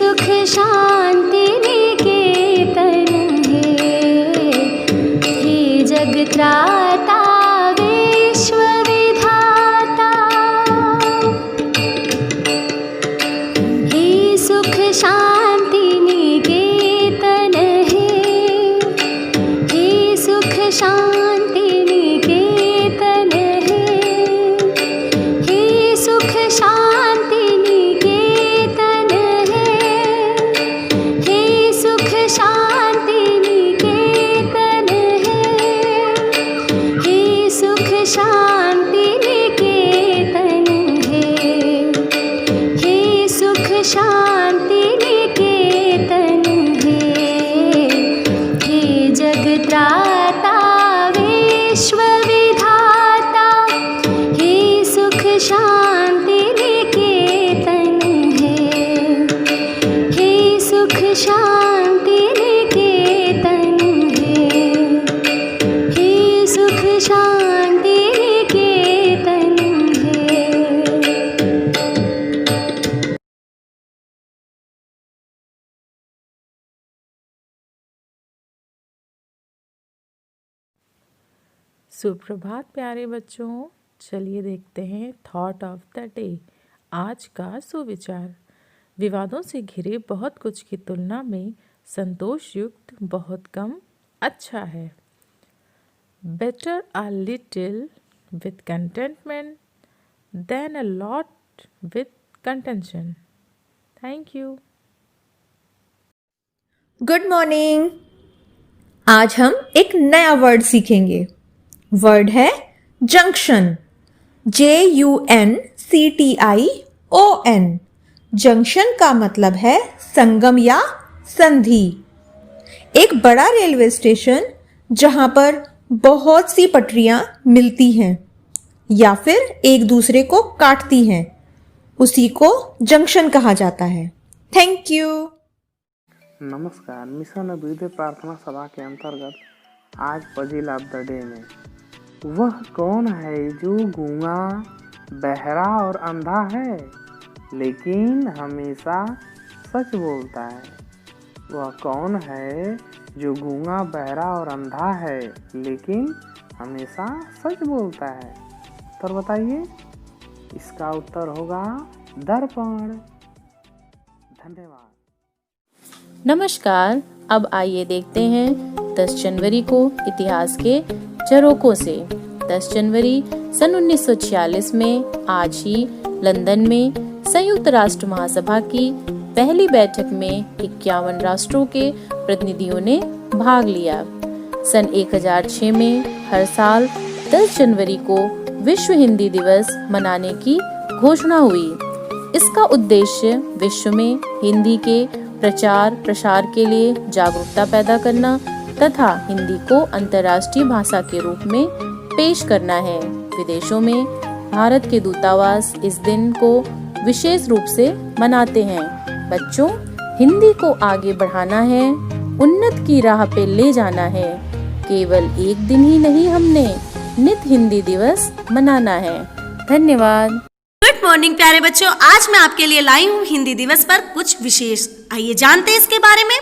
सुख शांति निकेतन हे जग त्राता विश्व विधाता। हे सुख शांति निकेतन हे सुख शांति निकेतन हे सुख शांति निकेतन हे सुख शांति निकेतन हे सुख शांति निकेतन हे सुख शांति निकेतन हे जग त्राता विश्व विधाता। हे सुख शांति निकेतन हे सुख शांति निकेतन हे सुख शांति निकेतन सुप्रभात प्यारे बच्चों, चलिए देखते हैं थॉट ऑफ द डे। आज का सुविचार। विवादों से घिरे बहुत कुछ की तुलना में संतोष युक्त बहुत कम अच्छा है। Better a little with contentment than a lot with contention. Thank you. Good morning. आज हम एक नया वर्ड सीखेंगे। वर्ड है जंक्शन। JUNCTION। जंक्शन का मतलब है संगम या संधि। एक बड़ा रेलवे स्टेशन जहां पर बहुत सी पटरियां मिलती हैं या फिर एक दूसरे को काटती हैं, उसी को जंक्शन कहा जाता है। Thank you. नमस्कार। मिशन अभ्युदय प्रार्थना सभा के अंतर्गत आज पजिल ऑफ द डे में वह कौन है जो गूंगा, बहरा और अंधा है लेकिन हमेशा सच बोलता है। वह कौन है जो गूंगा, बहरा और अंधा है लेकिन हमेशा सच बोलता है? उत्तर बताइए। इसका उत्तर होगा दर्पण। धन्यवाद। नमस्कार। अब आइए देखते हैं 10 जनवरी को इतिहास के झरोकों से। 10 जनवरी सन 1946 में आज ही लंदन में संयुक्त राष्ट्र महासभा की पहली बैठक में 51 राष्ट्रों के प्रतिनिधियों ने भाग लिया। सन 1006 में हर साल 10 जनवरी को विश्व हिंदी दिवस मनाने की घोषणा हुई। इसका उद्देश्य विश्व में हिंदी के प्रचार प्रसार के लिए जागरूकता पैदा करना तथा हिंदी को अंतर्राष्ट्रीय भाषा के रूप में पेश करना है। विदेशों में भारत के दूतावास इस दिन को विशेष रूप से मनाते हैं। बच्चों, हिंदी को आगे बढ़ाना है, उन्नत की राह पे ले जाना है। केवल एक दिन ही नहीं, हमने नित हिंदी दिवस मनाना है। धन्यवाद। गुड मॉर्निंग प्यारे बच्चों, आज मैं आपके लिए लाई हूँ हिंदी दिवस पर कुछ विशेष। आइए जानते हैं इसके बारे में।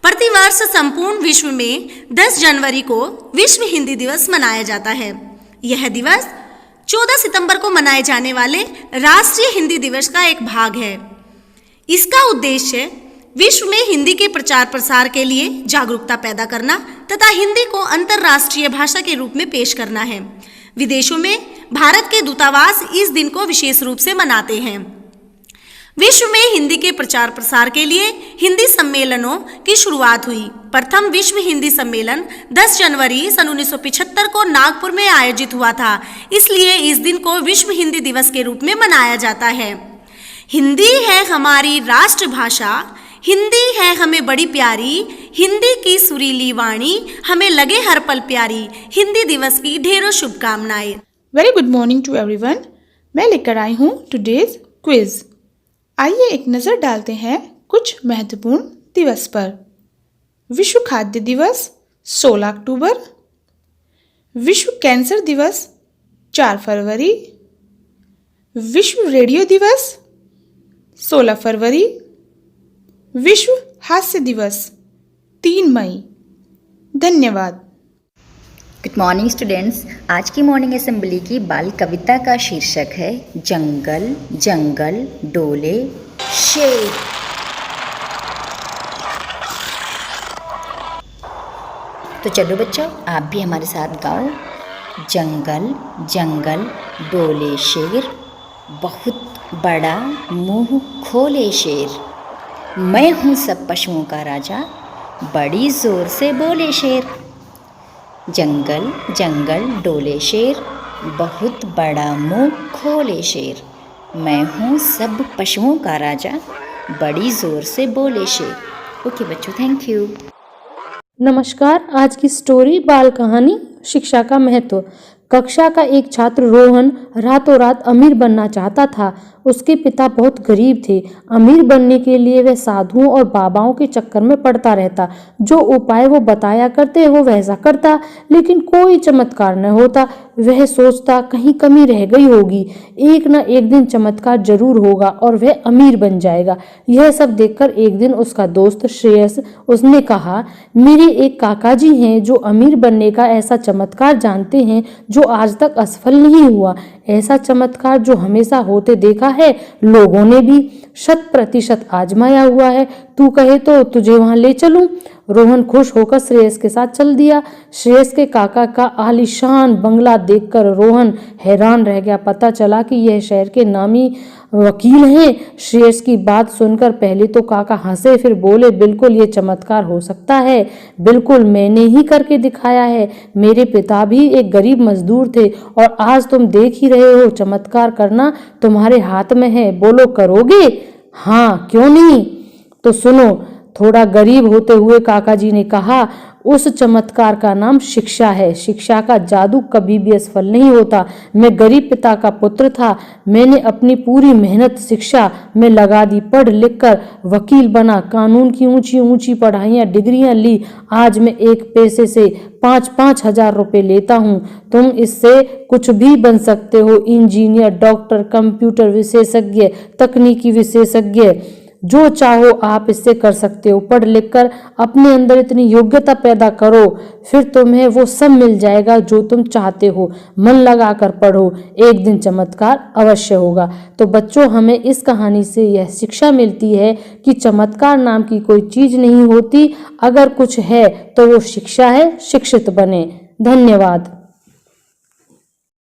प्रतिवर्ष संपूर्ण विश्व में 10 जनवरी को विश्व हिंदी दिवस मनाया जाता है। यह दिवस 14 सितंबर को मनाए जाने वाले राष्ट्रीय हिंदी दिवस का एक भाग है। इसका उद्देश्य विश्व में हिंदी के प्रचार प्रसार के लिए जागरूकता पैदा करना तथा हिंदी को अंतर्राष्ट्रीय भाषा के रूप में पेश करना है। विदेशों में भारत के दूतावास इस दिन को विशेष रूप से मनाते हैं। विश्व में हिंदी के प्रचार प्रसार के लिए हिंदी सम्मेलनों की शुरुआत हुई। प्रथम विश्व हिंदी सम्मेलन 10 जनवरी सन 1975 को नागपुर में आयोजित हुआ था, इसलिए इस दिन को विश्व हिंदी दिवस के रूप में मनाया जाता है। हिंदी है हमारी राष्ट्रभाषा, हिंदी है हमें बड़ी प्यारी, हिंदी की सुरीली वाणी हमें लगे हर पल प्यारी। हिंदी दिवस की ढेरों शुभकामनाएं। Very good morning to everyone. मैं लेकर आई हूँ टुडेज क्विज। आइए एक नज़र डालते हैं कुछ महत्वपूर्ण दिवस पर। विश्व खाद्य दिवस 16 अक्टूबर, विश्व कैंसर दिवस 4 फरवरी, विश्व रेडियो दिवस 16 फरवरी, विश्व हास्य दिवस 3 मई। धन्यवाद। Good morning students. आज की मॉर्निंग असेंबली की बाल कविता का शीर्षक है जंगल जंगल डोले शेर। तो चलो बच्चों, आप भी हमारे साथ गाओ। जंगल जंगल डोले शेर, बहुत बड़ा मुंह खोले शेर। मैं हूँ सब पशुओं का राजा, बड़ी जोर से बोले शेर। जंगल जंगल डोले शेर, बहुत बड़ा मुंह खोले शेर। मैं हूँ सब पशुओं का राजा, बड़ी जोर से बोले शेर। ओके बच्चों, थैंक यू। नमस्कार। आज की स्टोरी बाल कहानी शिक्षा का महत्व। कक्षा का एक छात्र रोहन रातों रात अमीर बनना चाहता था। उसके पिता बहुत गरीब थे। अमीर बनने के लिए वह साधुओं और बाबाओं के चक्कर में पड़ता रहता। जो उपाय वो बताया करते वो वैसा करता, लेकिन कोई चमत्कार न होता। वह सोचता कहीं कमी रह गई होगी, एक न एक दिन चमत्कार जरूर होगा और वह अमीर बन जाएगा। यह सब देखकर एक दिन उसका दोस्त श्रेयस, उसने कहा, मेरे एक काकाजी हैं जो अमीर बनने का ऐसा चमत्कार जानते हैं जो आज तक असफल नहीं हुआ। ऐसा चमत्कार जो हमेशा होते देखा है, लोगों ने भी 100% आजमाया हुआ है। तू कहे तो तुझे वहां ले चलूं। रोहन खुश होकर श्रेयस के साथ चल दिया। श्रेयस के काका का आलीशान बंगला देखकर रोहन हैरान रह गया। पता चला कि यह शहर के नामी वकील हैं। श्रेयस की बात सुनकर पहले तो काका हंसे, फिर बोले, बिल्कुल ये चमत्कार हो सकता है, बिल्कुल मैंने ही करके दिखाया है। मेरे पिता भी एक गरीब मजदूर थे और आज तुम देख ही रहे हो, चमत्कार करना तुम्हारे हाथ में है। बोलो, करोगे? हाँ, क्यों नहीं। तो सुनो। थोड़ा गरीब होते हुए काका जी ने कहा, उस चमत्कार का नाम शिक्षा है। शिक्षा का जादू कभी भी असफल नहीं होता। मैं गरीब पिता का पुत्र था। मैंने अपनी पूरी मेहनत शिक्षा में लगा दी। पढ़ लिख कर वकील बना, कानून की ऊंची ऊंची पढ़ाइयाँ, डिग्रियां ली। आज मैं एक पैसे से 5-5 हजार रुपये लेता हूँ। तुम इससे कुछ भी बन सकते हो, इंजीनियर, डॉक्टर, कंप्यूटर विशेषज्ञ, तकनीकी विशेषज्ञ, जो चाहो आप इससे कर सकते हो। पढ़ लिख कर अपने अंदर इतनी योग्यता पैदा करो, फिर तुम्हें वो सब मिल जाएगा जो तुम चाहते हो। मन लगा कर पढ़ो, एक दिन चमत्कार अवश्य होगा। तो बच्चों, हमें इस कहानी से यह शिक्षा मिलती है कि चमत्कार नाम की कोई चीज नहीं होती। अगर कुछ है तो वो शिक्षा है। शिक्षित बने। धन्यवाद।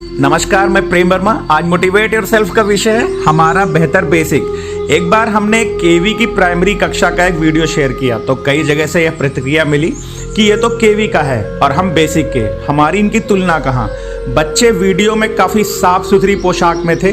नमस्कार, मैं प्रेम वर्मा। आज मोटिवेट योरसेल्फ का विषय है हमारा बेहतर बेसिक। एक बार हमने केवी की प्राइमरी कक्षा का एक वीडियो शेयर किया तो कई जगह से यह प्रतिक्रिया मिली कि ये तो केवी का है और हम बेसिक के, हमारी इनकी तुलना कहाँ। बच्चे वीडियो में काफी साफ सुथरी पोशाक में थे।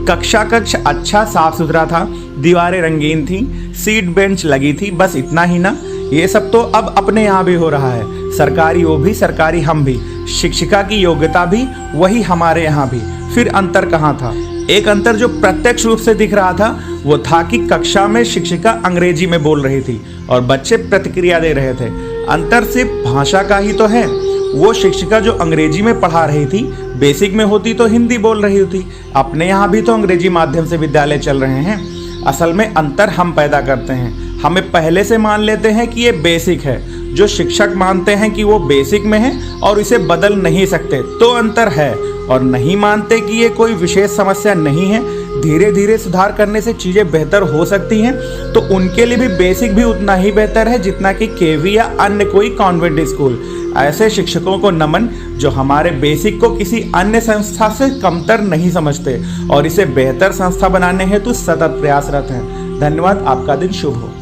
कक्ष अच्छा साफ सुथरा था, दीवारें रंगीन थी, सीट बेंच लगी थी। बस इतना ही ना, ये सब तो अब अपने यहाँ भी हो रहा है। सरकारी वो भी, सरकारी हम भी। शिक्षिका की योग्यता भी वही हमारे यहाँ भी। फिर अंतर कहाँ था? एक अंतर जो प्रत्यक्ष रूप से दिख रहा था वो था कि कक्षा में शिक्षिका अंग्रेजी में बोल रही थी और बच्चे प्रतिक्रिया दे रहे थे। अंतर सिर्फ भाषा का ही तो है। वो शिक्षिका जो अंग्रेजी में पढ़ा रही थी, बेसिक में होती तो हिंदी बोल रही होती। अपने यहाँ भी तो अंग्रेजी माध्यम से विद्यालय चल रहे हैं। असल में अंतर हम पैदा करते हैं। हमें पहले से मान लेते हैं कि ये बेसिक है, जो शिक्षक मानते हैं कि वो बेसिक में है और इसे बदल नहीं सकते, तो अंतर है। और नहीं मानते कि ये कोई विशेष समस्या नहीं है, धीरे धीरे सुधार करने से चीजें बेहतर हो सकती हैं, तो उनके लिए भी बेसिक भी उतना ही बेहतर है जितना कि केवी या अन्य कोई कॉन्वेंट स्कूल। ऐसे शिक्षकों को नमन जो हमारे बेसिक को किसी अन्य संस्था से कमतर नहीं समझते और इसे बेहतर संस्था बनाने हेतु सतत प्रयासरत हैं। धन्यवाद। आपका दिन शुभ हो।